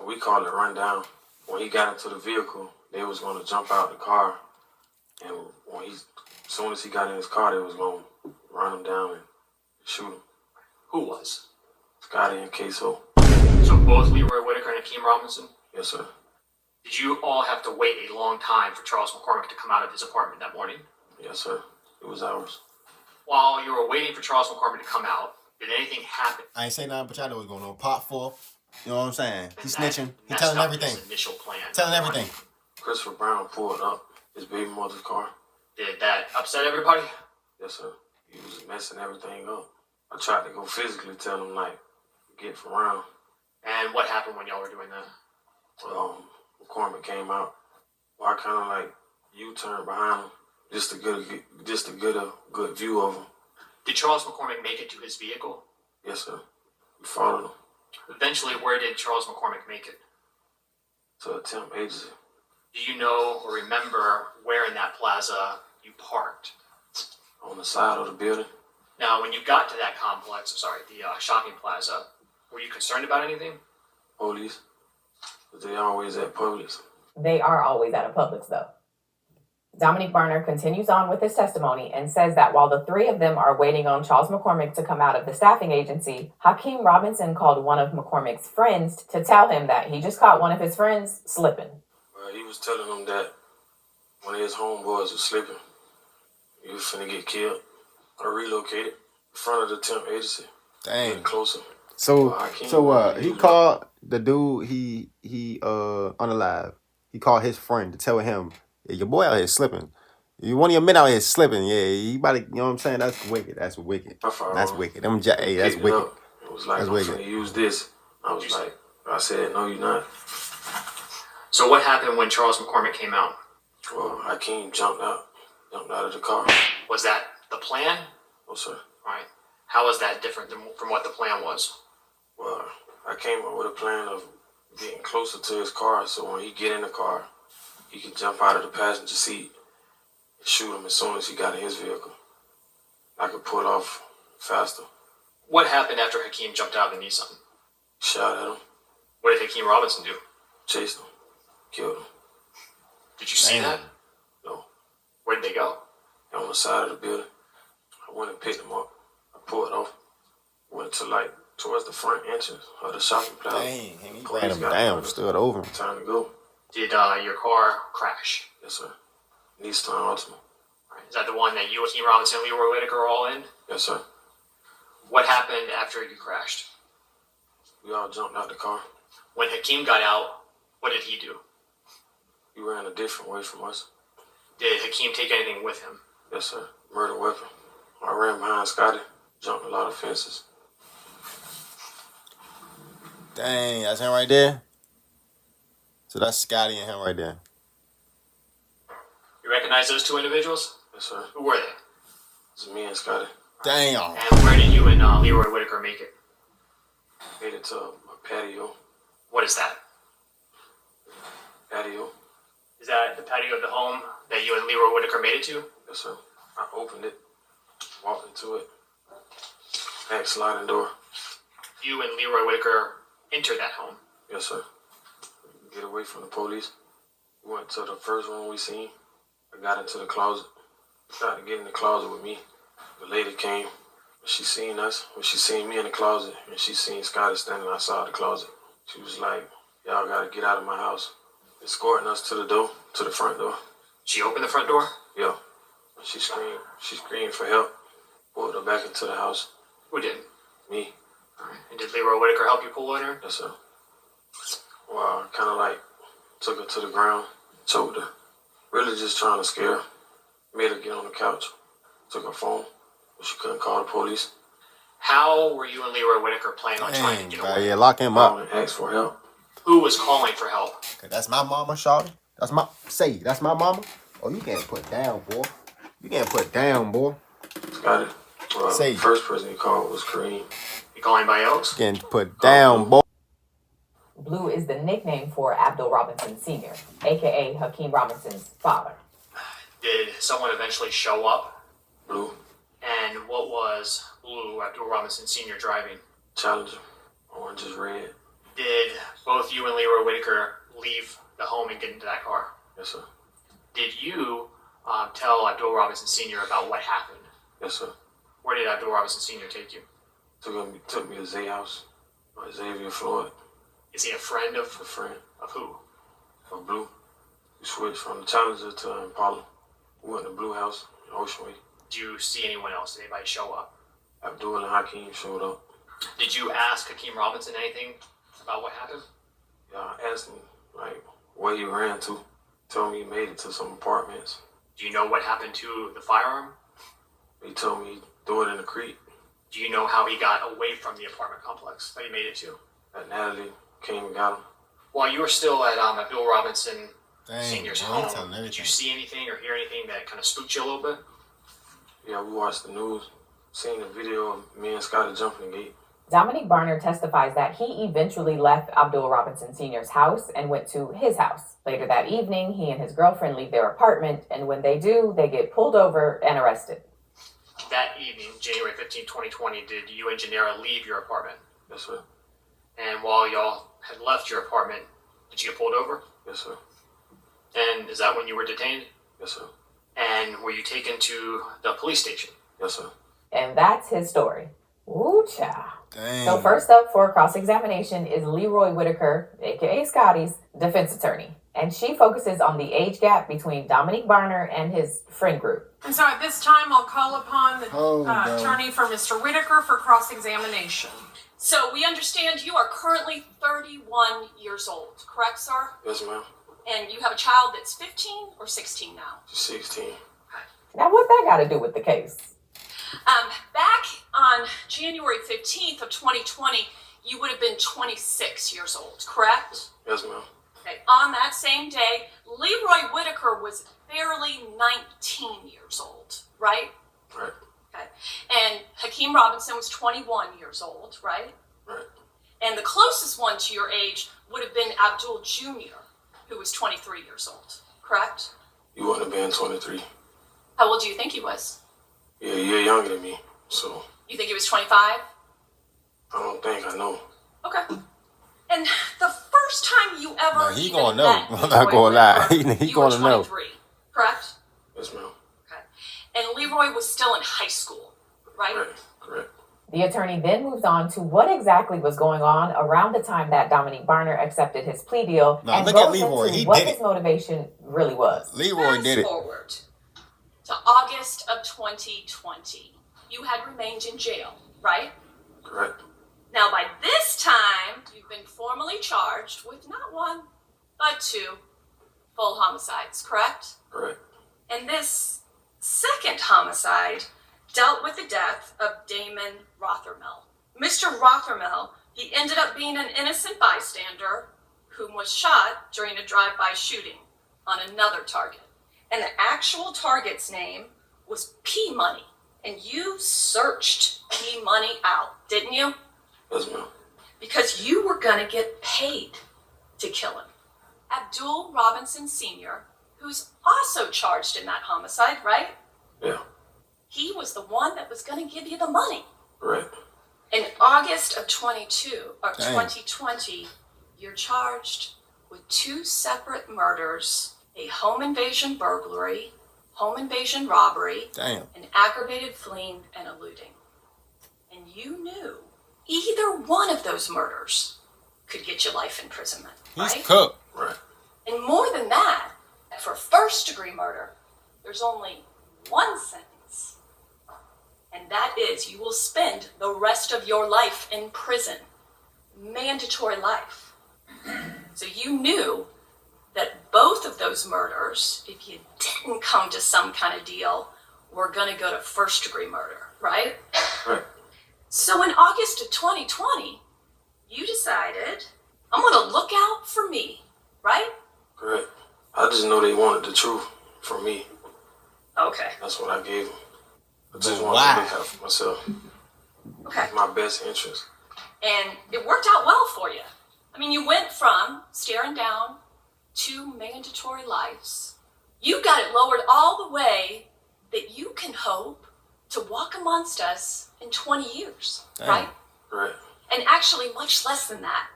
We call it run down. When he got into the vehicle, they was going to jump out the car, and as soon as he got in his car, they was going to run him down and shoot him. Who was? Scotty and Queso. So both Leroy Whitaker and Hakeem Robinson? Yes, sir. Did you all have to wait a long time for Charles McCormick to come out of his apartment that morning? Yes, sir. It was ours. While you were waiting for Charles McCormick to come out, did anything happen? I ain't say nothing, but y'all know what's going on. Pot full. You know what I'm saying? He's snitching. He That's telling not everything. his initial plan. Telling everything. Christopher Brown pulled up his baby mother's car. Did that upset everybody? Yes, sir. He was messing everything up. I tried to go physically tell him, like, get from around. And what happened when y'all were doing that? McCormick came out. Well, I kind of like U-turned behind him just to get a good view of him. Did Charles McCormick make it to his vehicle? Yes, sir. We followed him Eventually, where did Charles McCormick make it? to a temp agency. Do you know or remember where in that plaza you parked? On the side of the building. Now, when you got to that complex, the shopping plaza, were you concerned about anything? Police. But they always at Publix. They are always at a Publix, though. Dominique Barner continues on with his testimony and says that while the three of them are waiting on Charles McCormick to come out of the staffing agency, Hakeem Robinson called one of McCormick's friends to tell him that he just caught one of his friends slipping. He was telling them that one of his homeboys was slipping. He was finna get killed or relocated in front of the temp agency. Dang. Getting closer. So he called the dude he unalive. He called his friend to tell him, yeah, your boy out here slipping. One of your men out here slipping. Yeah, you about to, you know what I'm saying? That's wicked. That's wicked. That's wicked. Hey, that's wicked. It was like, that's I'm wicked. finna use this. I said, no, you're not. So what happened when Charles McCormick came out? Well, Hakeem jumped out of the car. Was that the plan? No, sir. All right. How was that different from what the plan was? Well, I came up with a plan of getting closer to his car so when he get in the car, he could jump out of the passenger seat and shoot him as soon as he got in his vehicle. I could pull off faster. What happened after Hakeem jumped out of the Nissan? Shot at him. What did Hakeem Robinson do? Chased him. Killed him. Did you see that? No. Where did they go? On the side of the building. I went and picked him up. I pulled off. Went to towards the front entrance of the shopping plaza. Dang, he ran him down, stood over him. Time to go. Did your car crash? Yes, sir. Nissan Altima. Right. Is that the one that you, Hakeem Robinson, and Leroy Whitaker are all in? Yes, sir. What happened after you crashed? We all jumped out the car. When Hakeem got out, what did he do? He ran a different way from us. Did Hakeem take anything with him? Yes, sir. Murder weapon. I ran behind Scotty. Jumped a lot of fences. Dang, that's him right there. So that's Scotty and him right there. You recognize those two individuals? Yes, sir. Who were they? It's me and Scotty. Damn. And where did you and Leroy Whitaker make it? Made it to a patio. What is that? Patio. Is that the patio of the home that you and Leroy Whitaker made it to? Yes, sir. I opened it. Walked into it. Back sliding door. You and Leroy Whitaker entered that home? Yes, sir. Get away from the police. We went to the first room we seen. I got into the closet. Tried to get in the closet with me. The lady came. When she seen us, when she seen me in the closet, and she seen Scotty standing outside the closet, she was like, y'all gotta get out of my house. Escorting us to the door, to the front door. She opened the front door? Yeah. She screamed for help. Pulled her back into the house. Who did? Me. Alright. And did Leroy Whitaker help you pull in her? Yes, sir. Well, I kind of took her to the ground, choked her. Really just trying to scare her. Made her get on the couch. Took her phone, but she couldn't call the police. How were you and Leroy Whitaker planning on trying to get away? Yeah, lock him up. And asked for help. Who was calling for help? That's my mama, shawty. That's my mama. Oh, you can't put down, boy. You can't put down, boy. Got it. Well, Say. The first person he called was Kareem. You calling by else? Getting put down, boy. Blue is the nickname for Abdul Robinson Sr., a.k.a. Hakeem Robinson's father. Did someone eventually show up? Blue. And what was Blue, Abdul Robinson Sr. driving? Challenger. Orange is red. Did both both you and Leroy Whitaker leave the home and get into that car. Yes, sir. Did you tell Abdul Robinson Sr. about what happened? Yes, sir. Where did Abdul Robinson Sr. take you? Took me to Zay house. Xavier Floyd, Is he a friend a friend of who? of Blue. We switched from the Challenger to Impala. We went to Blue House in Ocean Way. Do you see anyone else? Did anybody show up? Abdul and Hakeem showed up. Did you ask Hakeem Robinson anything about what happened? Yeah, I asked him like where he ran to. Told me he made it to some apartments. Do you know what happened to the firearm? He told me he threw it in the creek. Do you know how he got away from the apartment complex that he made it to? That Natalie came and got him. While you were still at Abdul Robinson Dang, Senior's bro, he home, telling did everything. you see anything or hear anything that kind of spooked you a little bit? Yeah, we watched the news. Seen the video of me and Scotty jumping the gate. Dominique Barner testifies that he eventually left Abdul Robinson Sr.'s house and went to his house. Later that evening, he and his girlfriend leave their apartment, and when they do, they get pulled over and arrested. That evening, January 15, 2020, did you and Janera leave your apartment? Yes, sir. And while y'all had left your apartment, did you get pulled over? Yes, sir. And is that when you were detained? Yes, sir. And were you taken to the police station? Yes, sir. And that's his story. Ooh, child. Dang. So first up for cross-examination is Leroy Whitaker, aka Scotty's defense attorney. And she focuses on the age gap between Dominique Barner and his friend group. And so at this time, I'll call upon the no. attorney for Mr. Whitaker for cross-examination. So we understand you are currently 31 years old, correct, sir? Yes, ma'am. And you have a child that's 15 or 16 now. She's 16. Now, what that got to do with the case? Back on January 15th of 2020, you would have been 26 years old, correct? Yes, ma'am. Okay. On that same day, Leroy Whitaker was barely 19 years old, right? Right. Okay. And Hakeem Robinson was 21 years old, right? Right. And the closest one to your age would have been Abdul Jr., who was 23 years old, correct? You wouldn't have been 23. How old do you think he was? Yeah, you're younger than me, so You think he was 25? I don't think I know. Okay. And the first time you ever Nah, he even gonna know. met I'm not Leroy gonna lie. Whitaker, He you were gonna know. 23, correct? Yes, ma'am. Okay. And Leroy was still in high school, right? Right. Correct. The attorney then moves on to what exactly was going on around the time that Dominique Barner accepted his plea deal Now, and look at goes Leroy. into He what did his it. motivation really was. Leroy did it. Fast forward to August of 2020. You had remained in jail, right? Correct. Now, by this time, you've been formally charged with not one, but two full homicides, correct? Correct. And this second homicide dealt with the death of Damon Rothermel. Mr. Rothermel, he ended up being an innocent bystander whom was shot during a drive-by shooting on another target. And the actual target's name was P Money. And you searched P Money out, didn't you? Yes, ma'am. Because you were gonna get paid to kill him. Abdul Robinson Sr., who's also charged in that homicide, right? Yeah. He was the one that was gonna give you the money. Correct. In August of Dang. 2020, you're charged with two separate murders, a home invasion burglary, home invasion robbery, Damn. and aggravated fleeing and eluding. And you knew either one of those murders could get you life imprisonment, He's right? cooked. Right. And more than that, for first degree murder, there's only one sentence. And that is you will spend the rest of your life in prison. Mandatory life. So you knew that both of those murders, if you didn't come to some kind of deal, were going to go to first degree murder, right? Right. So in August of 2020, you decided, I'm going to look out for me, right? Correct. I just know they wanted the truth from me. Okay. That's what I gave them. I just But wanted why? to look out for myself. Okay. My best interest. And it worked out well for you. I mean, you went from staring down to mandatory lives. You got it lowered all the way that you can hope to walk amongst us in 20 years, Damn. right? Correct. And actually much less than that,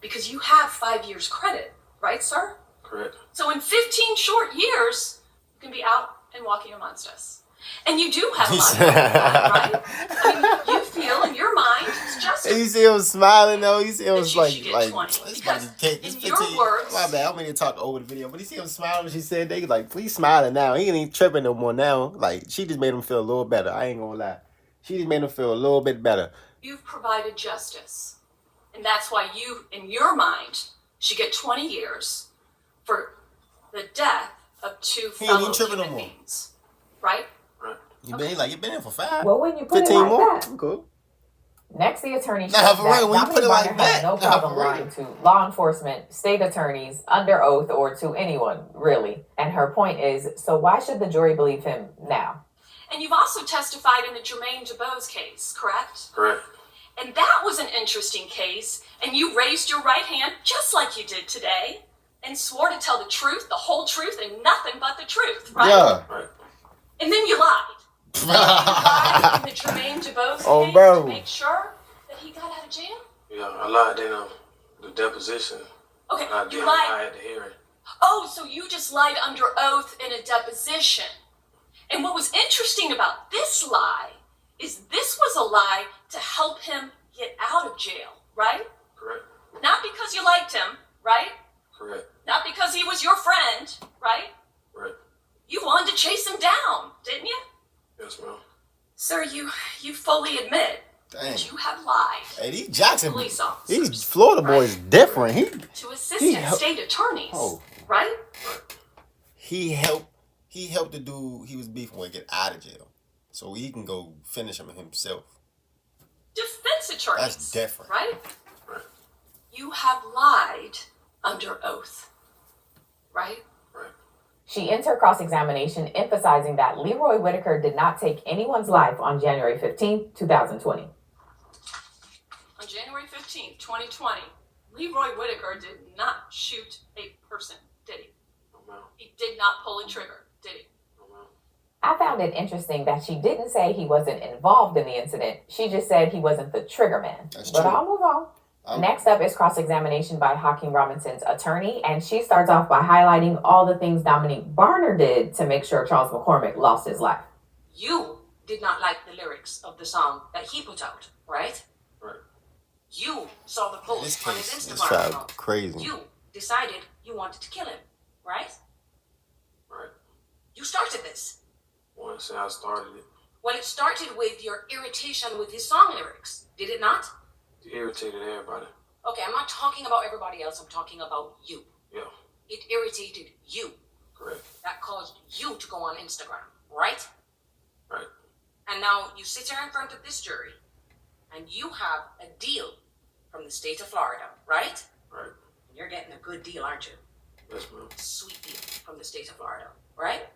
because you have 5 years credit, right, sir? Correct. So in 15 short years, you can be out and walking amongst us. And you do have a lot of time, right? I mean, you feel in your mind it's justice. You see him smiling though. You see him That you like should get like 20, this because about to take this in your 15. words- My bad. I don't mean to talk over the video, but you see him smiling when she said they like please smiling now. He ain't even tripping no more now. Like she just made him feel a little better. I ain't gonna lie. She just made him feel a little bit better. You've provided justice. And that's why you, in your mind, should get 20 years for the death of two He ain't even fellow tripping no human more. beings. Right? You been in for 5, Well, when you put it 15 like more. that, I'm cool. next the attorney Nah, says for that real, when you Dominique put it like Barner has that, no nah, problem for real. lying to law enforcement, state attorneys, under oath, or to anyone, really. And her point is, so why should the jury believe him now? And you've also testified in the Jermaine DeBose case, correct? Correct. And that was an interesting case, and you raised your right hand just like you did today, and swore to tell the truth, the whole truth, and nothing but the truth, right? Yeah. Right. And then you lied. You lied in the Jermaine DeBose Oh, case bro. to make sure that he got out of jail? Yeah, I lied in the deposition. Okay, I you did lied. lie at the hearing. Oh, so you just lied under oath in a deposition. And what was interesting about this lie is this was a lie to help him get out of jail, right? Correct. Not because you liked him, right? Correct. Not because he was your friend, right? Right. You wanted to chase him down, didn't you? Yes, ma'am. Sir, you fully admit Dang. that you have lied Hey, these Jackson, police officers these Florida boys different. to he assistant hel- state attorneys, Oh. right? he helped the dude he was beefing with get out of jail, so he can go finish him himself. Defense attorneys. That's different. Right? Right. You have lied under oath, right? Right. She ends her cross-examination emphasizing that Leroy Whitaker did not take anyone's life on January 15, 2020. On January 15th, 2020, Leroy Whitaker did not shoot a person, did he? No, ma'am. He did not pull a trigger, did he? No, ma'am. I found it interesting that she didn't say he wasn't involved in the incident. She just said he wasn't the trigger man. That's But true. I'll move on. Next up is cross-examination by Hakeem Robinson's attorney, and she starts off by highlighting all the things Dominique Barner did to make sure Charles McCormick lost his life. You did not like the lyrics of the song that he put out, right? Right. You saw the This post on his case, this Instagram trial account. crazy. You decided you wanted to kill him, right? Right. You started this. Want to say I started it. Well, it started with your irritation with his song lyrics, did it not? It irritated everybody. Okay, I'm not talking about everybody else, I'm talking about you. Yeah. It irritated you. Correct. That caused you to go on Instagram, right? Right. And now you sit here in front of this jury and you have a deal from the state of Florida, right? Right. And you're getting a good deal, aren't you? Yes, ma'am. Sweet deal from the state of Florida, right?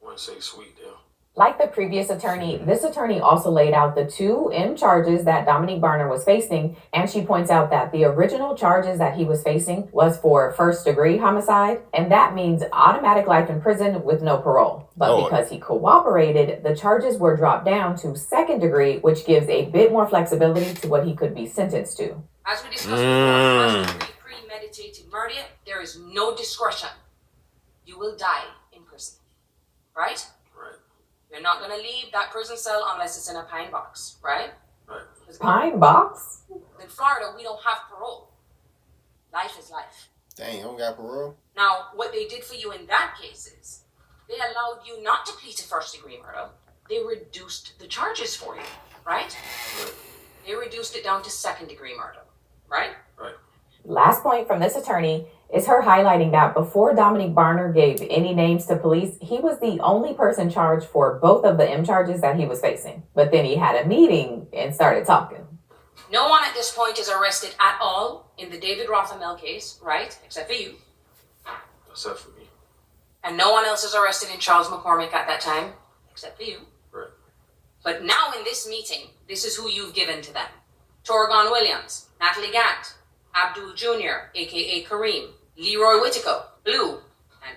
Want to say sweet deal. Like the previous attorney, this attorney also laid out the 2 M charges that Dominique Barner was facing, and she points out that the original charges that he was facing was for first-degree homicide, and that means automatic life in prison with no parole. But Lord. because he cooperated, the charges were dropped down to second degree, which gives a bit more flexibility to what he could be sentenced to. As we discussed before, first degree premeditated murder, there is no discretion. You will die in prison, right? Right. You're not going to leave that prison cell unless it's in a pine box, right? Right. Pine box? In Florida, we don't have parole. Life is life. Dang, you don't got parole? Now, what they did for you in that case is they allowed you not to plead to first degree murder. They reduced the charges for you, right? Right. They reduced it down to second degree murder, right? Right. Last point from this attorney is her highlighting that before Dominique Barner gave any names to police, he was the only person charged for both of the M charges that he was facing. But then he had a meeting and started talking. No one at this point is arrested at all in the David Rothamel case, right? Except for you. Except for me. And no one else is arrested in Charles McCormick at that time, except for you. Right. But now in this meeting, this is who you've given to them. Torgon Williams, Natalie Gant, Abdul Jr., aka Kareem, Leroy Whitaker, Blue, and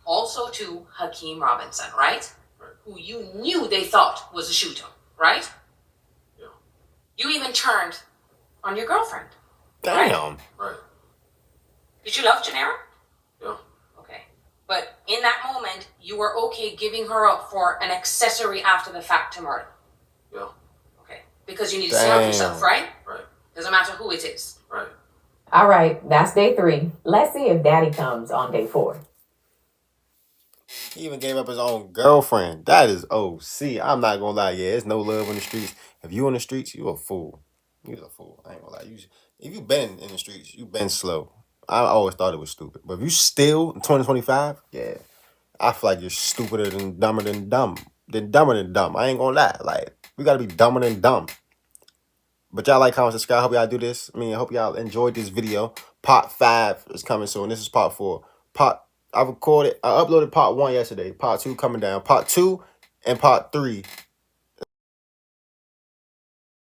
also to Hakeem Robinson, right? Right. Who you knew they thought was a shooter, right? Yeah. You even turned on your girlfriend. Damn. you love Janera? Yeah. Okay. But in that moment, you were okay giving her up for an accessory after the fact to murder. Yeah. Okay. Because you need to help yourself, right? Right. Doesn't matter who it is. Right. All right, that's day 3. Let's see if Daddy comes on day 4. He even gave up his own girlfriend. That is OC. I'm not gonna lie. Yeah, there's no love in the streets. If you in the streets, you a fool. You a fool. I ain't gonna lie. If you been in the streets, you been slow. I always thought it was stupid. But if you still in 2025, yeah, I feel like you're stupider than dumber than dumb. Dumber than dumb. I ain't gonna lie. Like, we gotta be dumber than dumb. But y'all like, comment, subscribe. I hope y'all do this. I hope y'all enjoyed this video. Part 5 is coming soon. This is part 4. I uploaded part 1 yesterday. Part 2 coming down. Part 2 and part 3